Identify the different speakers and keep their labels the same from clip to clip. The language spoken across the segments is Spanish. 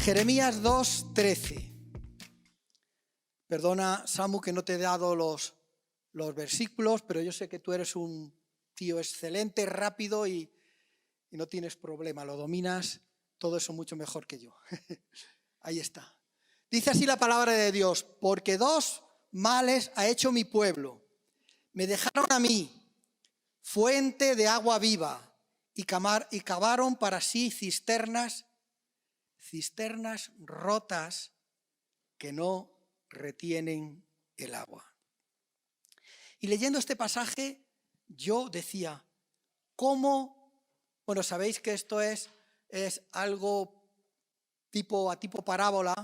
Speaker 1: Jeremías 2:13. Perdona, Samu, que no te he dado los versículos, pero yo sé que tú eres un tío excelente, rápido y no tienes problema, lo dominas todo eso mucho mejor que yo. Ahí está. Dice así la palabra de Dios: porque dos males ha hecho mi pueblo. Me dejaron a mí, fuente de agua viva, y cavaron para sí cisternas rotas que no retienen el agua. Y leyendo este pasaje, yo decía, ¿cómo? Bueno, sabéis que esto es algo tipo parábola,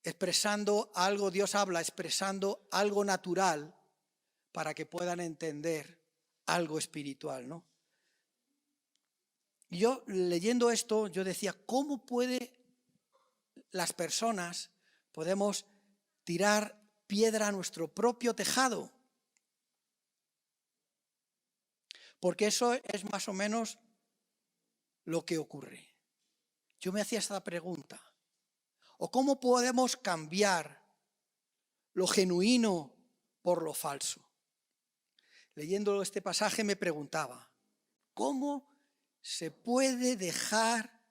Speaker 1: expresando algo, Dios habla expresando algo natural para que puedan entender algo espiritual, ¿no? Y yo leyendo esto, yo decía, ¿cómo las personas podemos tirar piedra a nuestro propio tejado? Porque eso es más o menos lo que ocurre. Yo me hacía esta pregunta. ¿O cómo podemos cambiar lo genuino por lo falso? Leyendo este pasaje me preguntaba, ¿cómo se puede dejar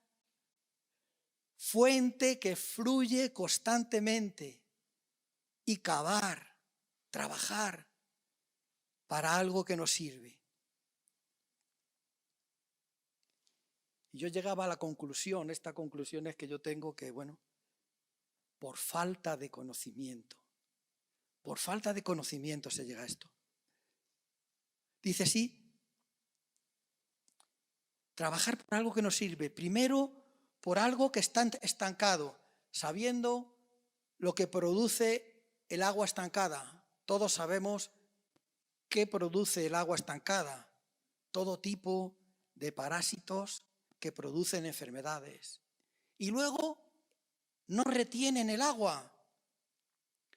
Speaker 1: fuente que fluye constantemente y cavar, trabajar para algo que nos sirve? Y yo llegaba a la conclusión, esta conclusión es que yo tengo que, por falta de conocimiento se llega a esto. Dice sí, trabajar por algo que nos sirve, primero por algo que está estancado, sabiendo lo que produce el agua estancada. Todos sabemos qué produce el agua estancada, todo tipo de parásitos que producen enfermedades. Y luego no retienen el agua.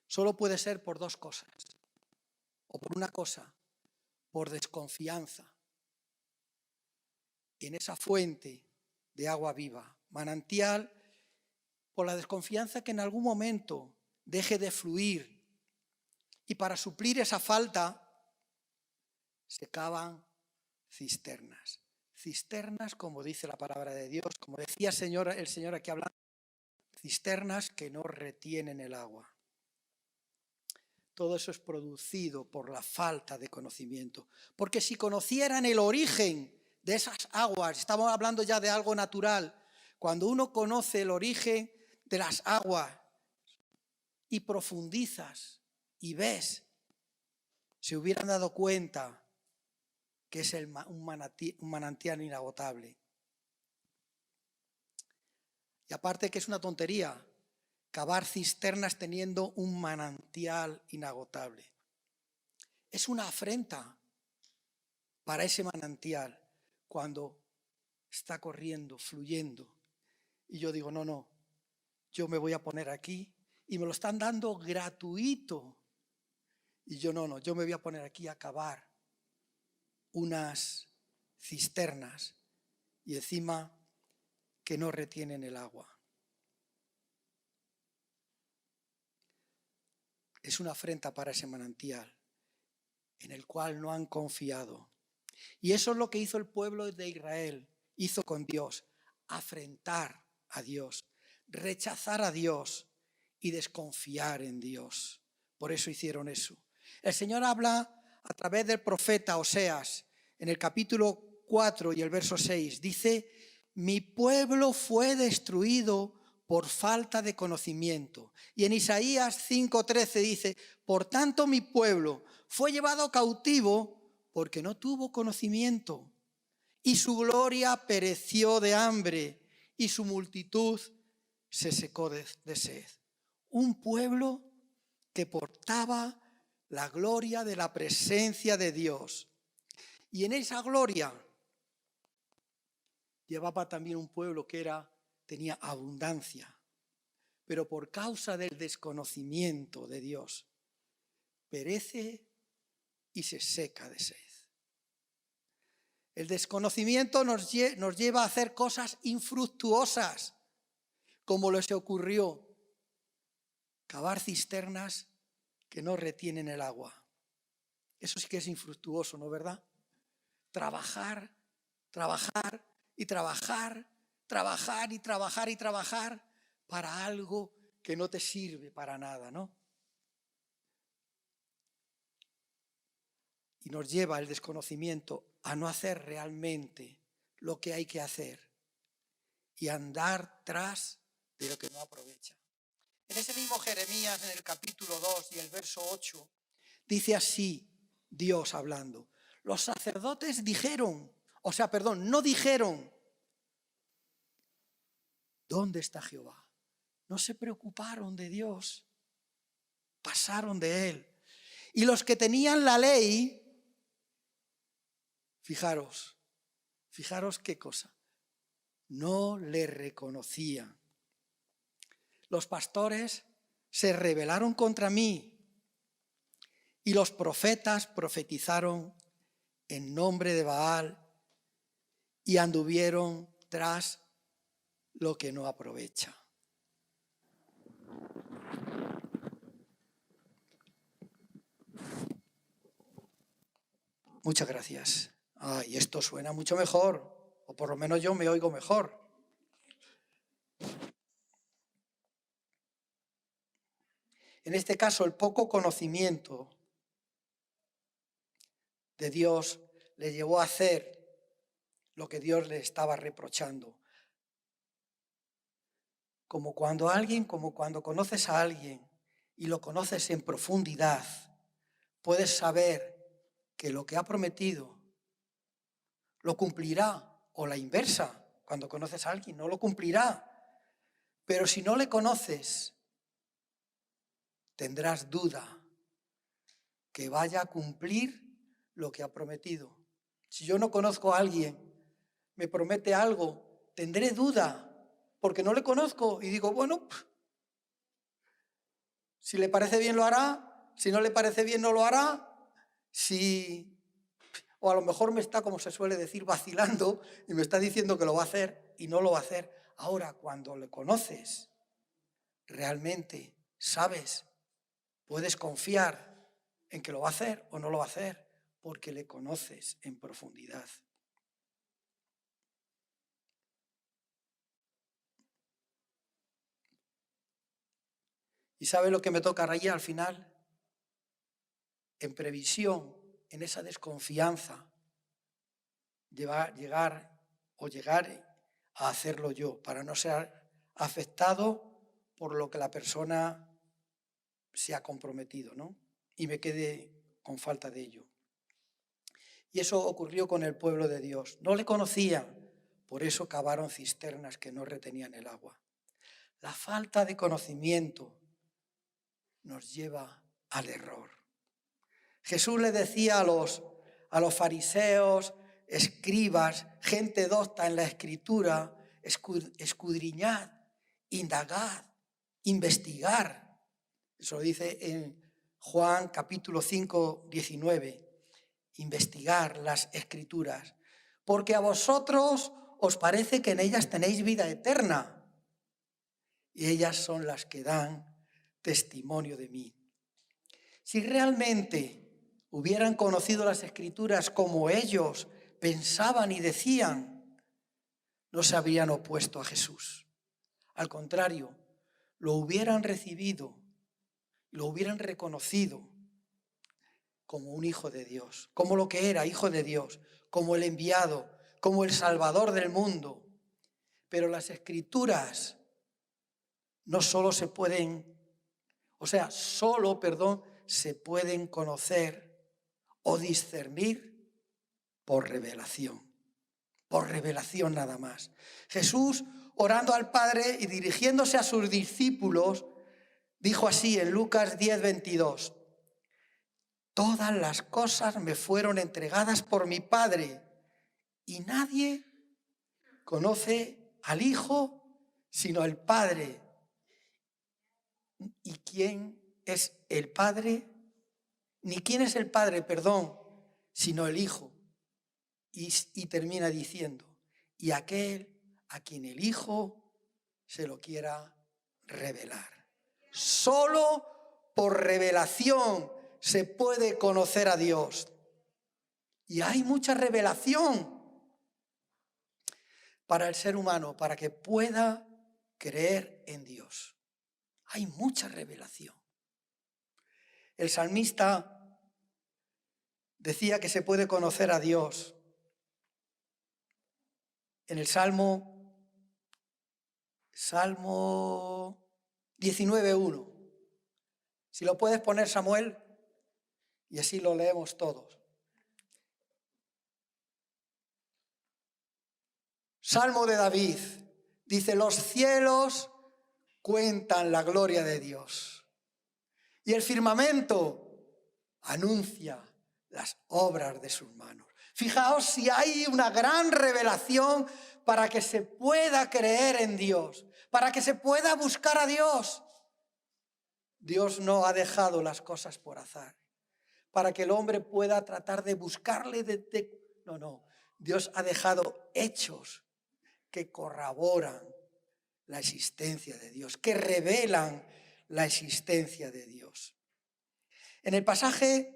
Speaker 1: Solo puede ser por dos cosas, o por una cosa, por desconfianza en esa fuente de agua viva, manantial, por la desconfianza que en algún momento deje de fluir. Y para suplir esa falta se cavan cisternas. Cisternas, como dice la palabra de Dios, como decía el Señor aquí hablando, cisternas que no retienen el agua. Todo eso es producido por la falta de conocimiento. Porque si conocieran el origen de esas aguas, estamos hablando ya de algo natural, cuando uno conoce el origen de las aguas y profundizas y ves, se hubieran dado cuenta que es un manantial inagotable. Y aparte que es una tontería cavar cisternas teniendo un manantial inagotable. Es una afrenta para ese manantial cuando está corriendo, fluyendo. Y yo digo, no, yo me voy a poner aquí y me lo están dando gratuito. Y yo no, yo me voy a poner aquí a cavar unas cisternas y encima que no retienen el agua. Es una afrenta para ese manantial en el cual no han confiado. Y eso es lo que hizo el pueblo de Israel, hizo con Dios, afrentar a Dios, rechazar a Dios y desconfiar en Dios. Por eso hicieron eso. El Señor habla a través del profeta Oseas, en el capítulo 4 y el verso 6, dice, mi pueblo fue destruido por falta de conocimiento. Y en Isaías 5:13 dice, por tanto mi pueblo fue llevado cautivo porque no tuvo conocimiento, y su gloria pereció de hambre, y su multitud se secó de sed. Un pueblo que portaba la gloria de la presencia de Dios. Y en esa gloria llevaba también un pueblo que tenía abundancia, pero por causa del desconocimiento de Dios, perece y se seca de sed. El desconocimiento nos lleva a hacer cosas infructuosas, como les ocurrió, cavar cisternas que no retienen el agua. Eso sí que es infructuoso, ¿no, verdad? Trabajar, trabajar y trabajar, trabajar y trabajar y trabajar para algo que no te sirve para nada, ¿no? Y nos lleva el desconocimiento a no hacer realmente lo que hay que hacer y andar tras de lo que no aprovecha. En ese mismo Jeremías, en el capítulo 2 y el verso 8, dice así Dios hablando. Los sacerdotes no dijeron, ¿dónde está Jehová? No se preocuparon de Dios, pasaron de Él. Y los que tenían la ley, fijaros qué cosa, no le reconocían. Los pastores se rebelaron contra mí y los profetas profetizaron en nombre de Baal y anduvieron tras lo que no aprovecha. Muchas gracias. Y esto suena mucho mejor, o por lo menos yo me oigo mejor. En este caso, el poco conocimiento de Dios le llevó a hacer lo que Dios le estaba reprochando. Como cuando conoces a alguien y lo conoces en profundidad, puedes saber que lo que ha prometido lo cumplirá, o la inversa, cuando conoces a alguien no lo cumplirá. Pero si no le conoces, tendrás duda que vaya a cumplir lo que ha prometido. Si yo no conozco a alguien, me promete algo, tendré duda, porque no le conozco y digo, bueno, si le parece bien lo hará, si no le parece bien no lo hará, o a lo mejor me está, como se suele decir, vacilando y me está diciendo que lo va a hacer y no lo va a hacer. Ahora, cuando le conoces, realmente sabes, puedes confiar en que lo va a hacer o no lo va a hacer, porque le conoces en profundidad. ¿Y sabe lo que me toca allí al final? En previsión, en esa desconfianza, llegar a hacerlo yo, para no ser afectado por lo que la persona se ha comprometido, ¿no? Y me quede con falta de ello. Y eso ocurrió con el pueblo de Dios. No le conocían, por eso cavaron cisternas que no retenían el agua. La falta de conocimiento nos lleva al error. Jesús le decía a los fariseos, escribas, gente docta en la Escritura, escudriñad, indagad, investigar. Eso lo dice en Juan capítulo 5, 19. Investigar las Escrituras, porque a vosotros os parece que en ellas tenéis vida eterna, y ellas son las que dan testimonio de mí. Si realmente hubieran conocido las Escrituras como ellos pensaban y decían, no se habrían opuesto a Jesús. Al contrario, lo hubieran recibido, lo hubieran reconocido como un hijo de Dios, como lo que era, hijo de Dios, como el enviado, como el salvador del mundo. Pero las Escrituras no solo se pueden, se pueden conocer o discernir por revelación nada más. Jesús, orando al Padre y dirigiéndose a sus discípulos, dijo así en Lucas 10, 22, todas las cosas me fueron entregadas por mi Padre y nadie conoce al Hijo sino el Padre. ¿Y quién es el Padre? Ni quién es el Padre, sino el Hijo. Y termina diciendo, y aquel a quien el Hijo se lo quiera revelar. Solo por revelación se puede conocer a Dios. Y hay mucha revelación para el ser humano, para que pueda creer en Dios. Hay mucha revelación. El salmista decía que se puede conocer a Dios. En el Salmo 19:1. Si lo puedes poner, Samuel, y así lo leemos todos. Salmo de David. Dice, los cielos cuentan la gloria de Dios y el firmamento anuncia las obras de sus manos. Fijaos si hay una gran revelación para que se pueda creer en Dios, para que se pueda buscar a Dios. Dios no ha dejado las cosas por azar, para que el hombre pueda tratar de buscarle. No. Dios ha dejado hechos que corroboran la existencia de Dios, que revelan la existencia de Dios. En el pasaje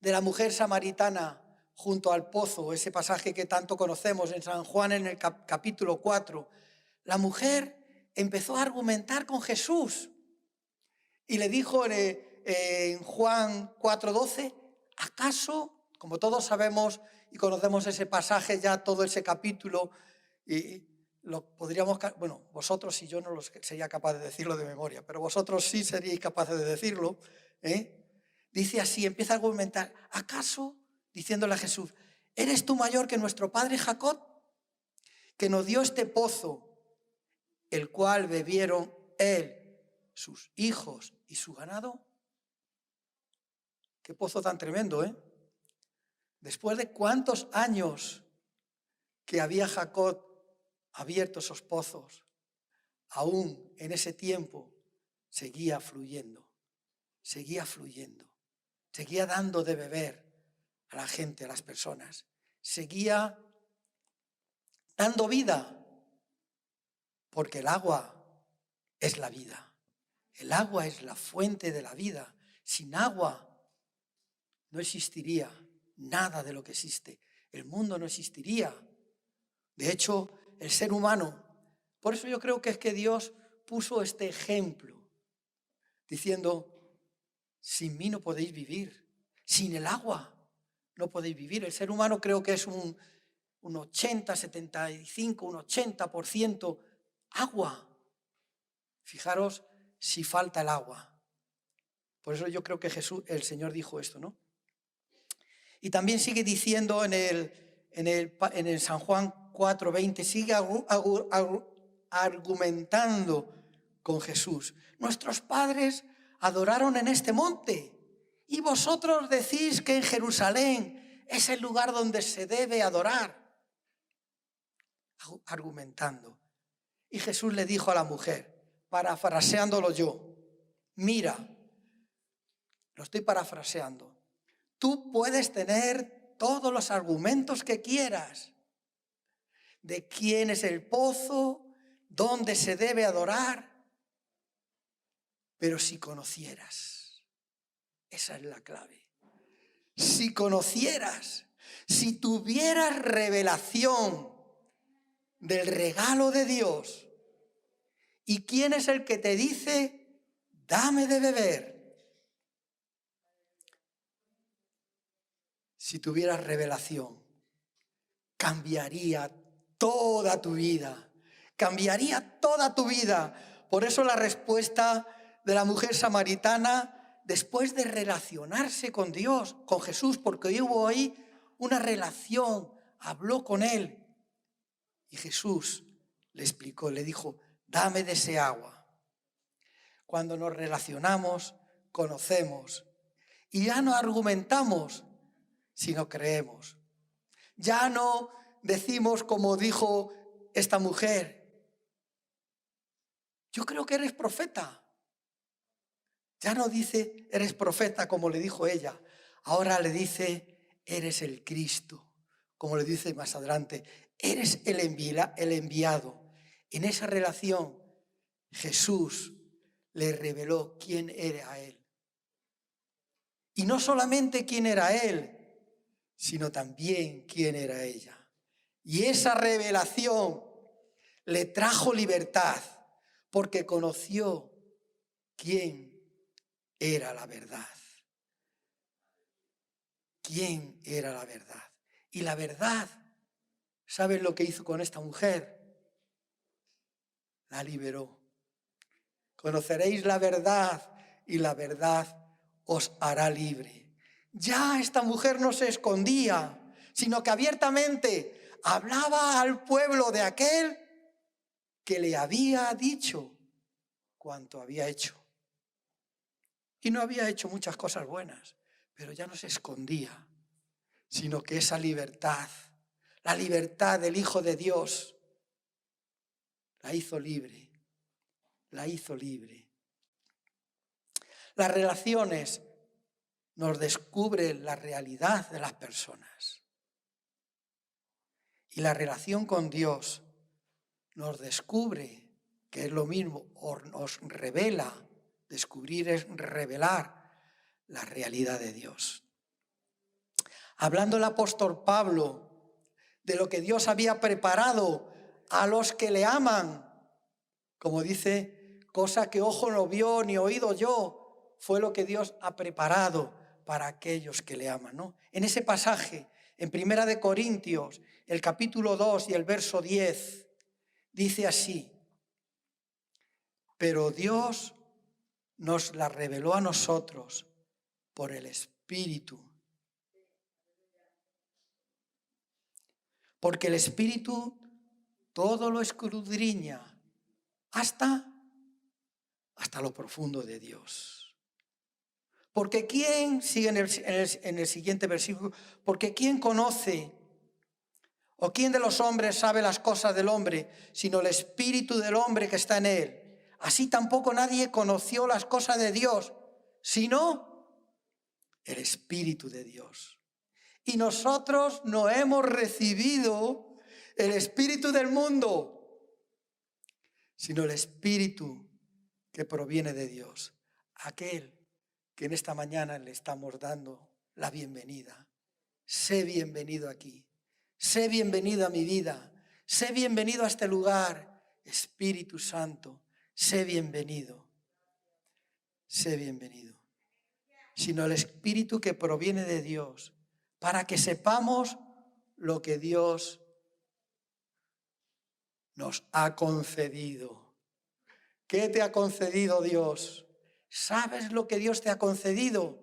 Speaker 1: de la mujer samaritana junto al pozo, ese pasaje que tanto conocemos en San Juan en el capítulo 4, la mujer empezó a argumentar con Jesús y le dijo en Juan 4:12, ¿acaso, como todos sabemos y conocemos ese pasaje, ya todo ese capítulo, y lo podríamos, bueno, vosotros y yo no sería capaz de decirlo de memoria, pero vosotros sí seríais capaces de decirlo, Dice así, empieza a argumentar, ¿acaso, diciéndole a Jesús, eres tú mayor que nuestro padre Jacob, que nos dio este pozo, el cual bebieron él, sus hijos y su ganado? Qué pozo tan tremendo, Después de cuántos años que había Jacob abierto esos pozos, aún en ese tiempo seguía fluyendo, seguía dando de beber a la gente, a las personas, seguía dando vida, porque el agua es la vida, el agua es la fuente de la vida. Sin agua no existiría nada de lo que existe, el mundo no existiría. De hecho, el ser humano, por eso yo creo que es que Dios puso este ejemplo, diciendo, sin mí no podéis vivir, sin el agua no podéis vivir. El ser humano creo que es un 80% agua. Fijaros si falta el agua. Por eso yo creo que el Señor dijo esto, ¿no? Y también sigue diciendo en el San Juan 4:20, sigue argumentando con Jesús. Nuestros padres adoraron en este monte y vosotros decís que en Jerusalén es el lugar donde se debe adorar. Argumentando. Y Jesús le dijo a la mujer, parafraseándolo yo, mira, lo estoy parafraseando, tú puedes tener todos los argumentos que quieras de quién es el pozo, dónde se debe adorar, pero si conocieras, esa es la clave, si conocieras, si tuvieras revelación del regalo de Dios, ¿y quién es el que te dice, dame de beber? Si tuvieras revelación, cambiaría toda tu vida, cambiaría toda tu vida. Por eso la respuesta de la mujer samaritana, después de relacionarse con Dios, con Jesús, porque hubo ahí una relación, habló con él. Y Jesús le explicó, le dijo, dame de ese agua. Cuando nos relacionamos, conocemos. Y ya no argumentamos, sino creemos. Ya no decimos como dijo esta mujer, yo creo que eres profeta. Ya no dice, eres profeta como le dijo ella. Ahora le dice, eres el Cristo. Como le dice más adelante, eres el enviado, En esa relación, Jesús le reveló quién era Él. Y no solamente quién era Él, sino también quién era ella. Y esa revelación le trajo libertad, porque conoció quién era la verdad. ¿Quién era la verdad? Y la verdad, ¿saben lo que hizo con esta mujer? La liberó. Conoceréis la verdad y la verdad os hará libre. Ya esta mujer no se escondía, sino que abiertamente hablaba al pueblo de aquel que le había dicho cuanto había hecho. Y no había hecho muchas cosas buenas, pero ya no se escondía, sino que esa libertad, la libertad del Hijo de Dios, la hizo libre, la hizo libre. Las relaciones nos descubren la realidad de las personas. Y la relación con Dios nos descubre, que es lo mismo, o nos revela. Descubrir es revelar la realidad de Dios. Hablando el apóstol Pablo de lo que Dios había preparado a los que le aman, como dice, cosa que ojo no vio ni oído yo, fue lo que Dios ha preparado para aquellos que le aman, ¿no? En ese pasaje, en 1 Corintios, el capítulo 2 y el verso 10, dice así: pero Dios nos la reveló a nosotros por el Espíritu. Porque el Espíritu todo lo escudriña hasta lo profundo de Dios. Porque ¿quién, sigue en el siguiente versículo, porque quién conoce o quién de los hombres sabe las cosas del hombre, sino el Espíritu del hombre que está en él? Así tampoco nadie conoció las cosas de Dios, sino el Espíritu de Dios. Y nosotros no hemos recibido el espíritu del mundo, sino el Espíritu que proviene de Dios, aquel que en esta mañana le estamos dando la bienvenida. Sé bienvenido aquí, sé bienvenido a mi vida, sé bienvenido a este lugar. Espíritu Santo, sé bienvenido, sé bienvenido. Sino el Espíritu que proviene de Dios, para que sepamos lo que Dios nos ha concedido. ¿Qué te ha concedido Dios? ¿Sabes lo que Dios te ha concedido?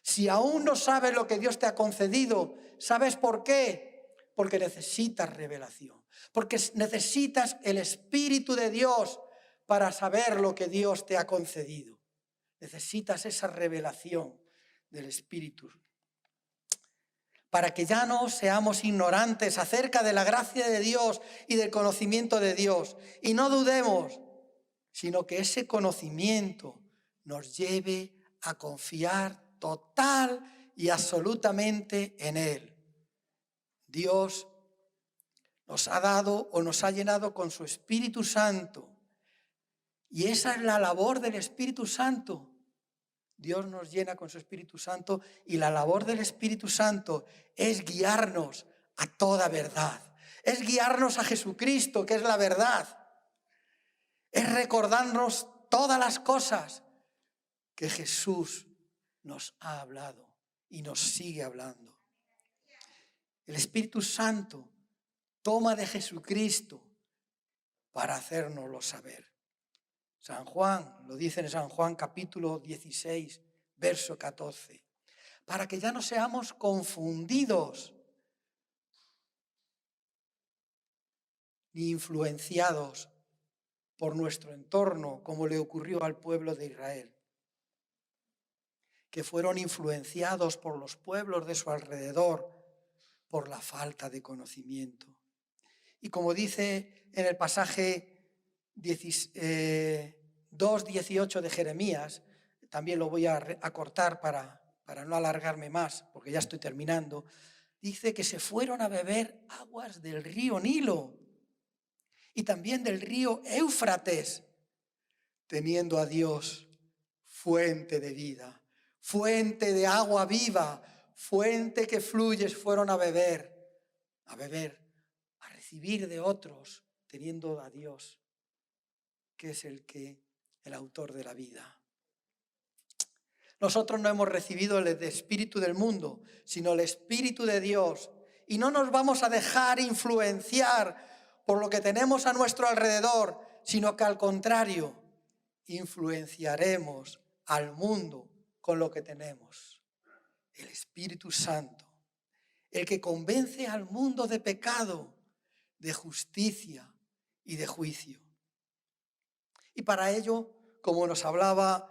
Speaker 1: Si aún no sabes lo que Dios te ha concedido, ¿sabes por qué? Porque necesitas revelación, porque necesitas el Espíritu de Dios para saber lo que Dios te ha concedido. Necesitas esa revelación del Espíritu, para que ya no seamos ignorantes acerca de la gracia de Dios y del conocimiento de Dios. Y no dudemos, sino que ese conocimiento nos lleve a confiar total y absolutamente en Él. Dios nos ha dado o nos ha llenado con su Espíritu Santo. Y esa es la labor del Espíritu Santo. Dios nos llena con su Espíritu Santo y la labor del Espíritu Santo es guiarnos a toda verdad. Es guiarnos a Jesucristo, que es la verdad. Es recordarnos todas las cosas que Jesús nos ha hablado y nos sigue hablando. El Espíritu Santo toma de Jesucristo para hacérnoslo saber. San Juan, lo dice en San Juan capítulo 16, verso 14, para que ya no seamos confundidos ni influenciados por nuestro entorno, como le ocurrió al pueblo de Israel, que fueron influenciados por los pueblos de su alrededor por la falta de conocimiento. Y como dice en el pasaje 2:18 de Jeremías, también lo voy a cortar para no alargarme más, porque ya estoy terminando, dice que se fueron a beber aguas del río Nilo y también del río Éufrates, teniendo a Dios fuente de vida, fuente de agua viva, fuente que fluyes, fueron a beber, a recibir de otros, teniendo a Dios, que es el autor de la vida. Nosotros no hemos recibido el espíritu del mundo, sino el Espíritu de Dios. Y no nos vamos a dejar influenciar por lo que tenemos a nuestro alrededor, sino que al contrario, influenciaremos al mundo con lo que tenemos. El Espíritu Santo, el que convence al mundo de pecado, de justicia y de juicio. Y para ello, como nos hablaba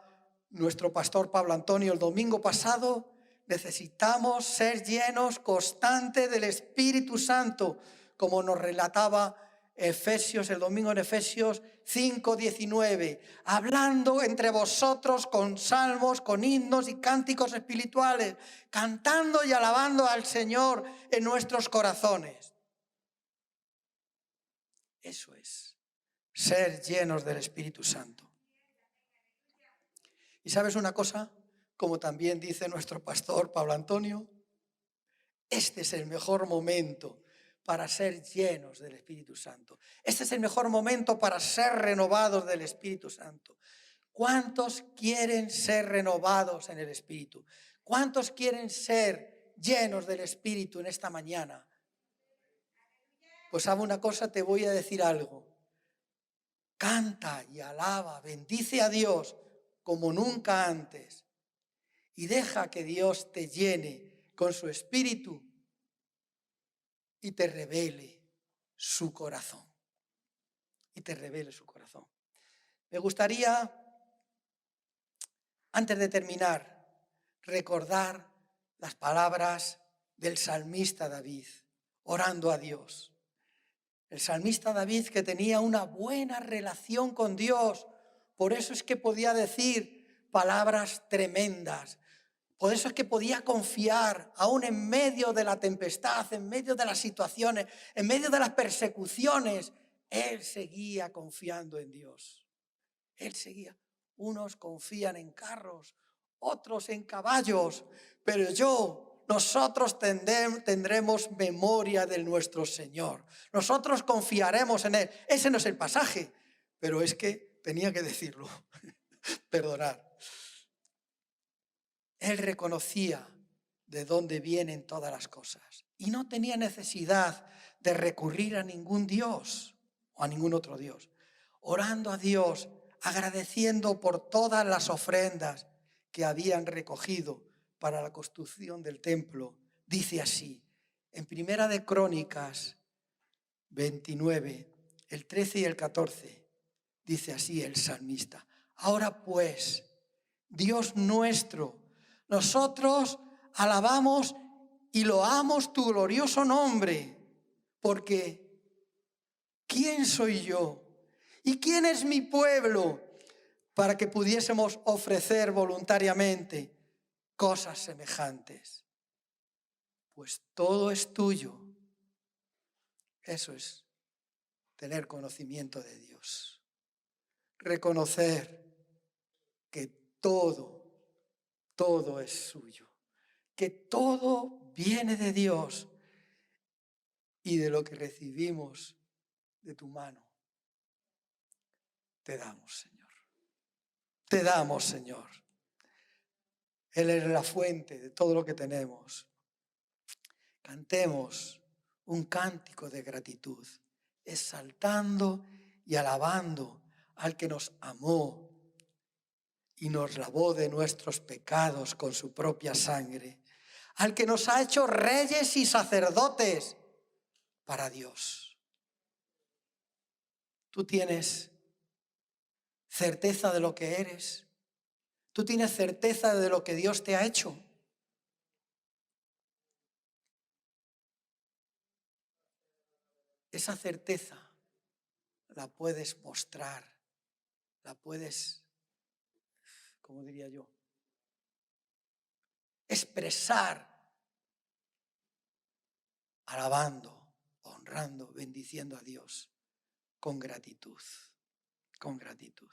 Speaker 1: nuestro pastor Pablo Antonio el domingo pasado, necesitamos ser llenos constante del Espíritu Santo, como nos relataba Efesios, el domingo en Efesios 5:19, hablando entre vosotros con salmos, con himnos y cánticos espirituales, cantando y alabando al Señor en nuestros corazones. Eso es ser llenos del Espíritu Santo. ¿Y sabes una cosa? Como también dice nuestro pastor Pablo Antonio, este es el mejor momento para ser llenos del Espíritu Santo. Este es el mejor momento para ser renovados del Espíritu Santo. ¿Cuántos quieren ser renovados en el Espíritu? ¿Cuántos quieren ser llenos del Espíritu en esta mañana? Pues sabe una cosa, te voy a decir algo. Canta y alaba, bendice a Dios como nunca antes y deja que Dios te llene con su Espíritu y te revele su corazón. Y te revele su corazón. Me gustaría, antes de terminar, recordar las palabras del salmista David, orando a Dios. El salmista David, que tenía una buena relación con Dios, por eso es que podía decir palabras tremendas. Por eso es que podía confiar, aún en medio de la tempestad, en medio de las situaciones, en medio de las persecuciones. Él seguía confiando en Dios. Él seguía. Unos confían en carros, otros en caballos, pero nosotros tendremos memoria de nuestro Señor. Nosotros confiaremos en Él. Ese no es el pasaje, pero es que tenía que decirlo. Perdonar. Él reconocía de dónde vienen todas las cosas y no tenía necesidad de recurrir a ningún Dios o a ningún otro Dios. Orando a Dios, agradeciendo por todas las ofrendas que habían recogido para la construcción del templo, dice así, en Primera de Crónicas 29, el 13 y el 14, dice así el salmista, ahora pues, Dios nuestro, nosotros alabamos y loamos tu glorioso nombre, porque ¿quién soy yo? ¿Y quién es mi pueblo para que pudiésemos ofrecer voluntariamente cosas semejantes? Pues todo es tuyo. Eso es tener conocimiento de Dios. Reconocer que todo es suyo, que todo viene de Dios y de lo que recibimos de tu mano. Te damos, Señor. Te damos, Señor. Él es la fuente de todo lo que tenemos. Cantemos un cántico de gratitud, exaltando y alabando al que nos amó y nos lavó de nuestros pecados con su propia sangre, al que nos ha hecho reyes y sacerdotes para Dios. Tú tienes certeza de lo que eres. Tú tienes certeza de lo que Dios te ha hecho. Esa certeza la puedes mostrar, la puedes, ¿cómo diría yo? Expresar, alabando, honrando, bendiciendo a Dios. con gratitud, con gratitud.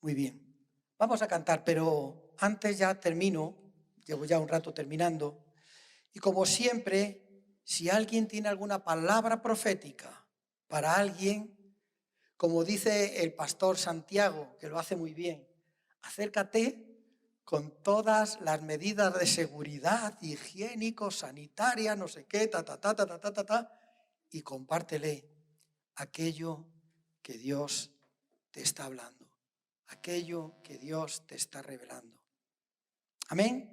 Speaker 1: Muy bien, vamos a cantar, pero antes ya termino, llevo ya un rato terminando, y como siempre, si alguien tiene alguna palabra profética para alguien, como dice el pastor Santiago, que lo hace muy bien, acércate con todas las medidas de seguridad, higiénico, sanitaria, no sé qué, y compártele aquello que Dios te está hablando, aquello que Dios te está revelando. Amén.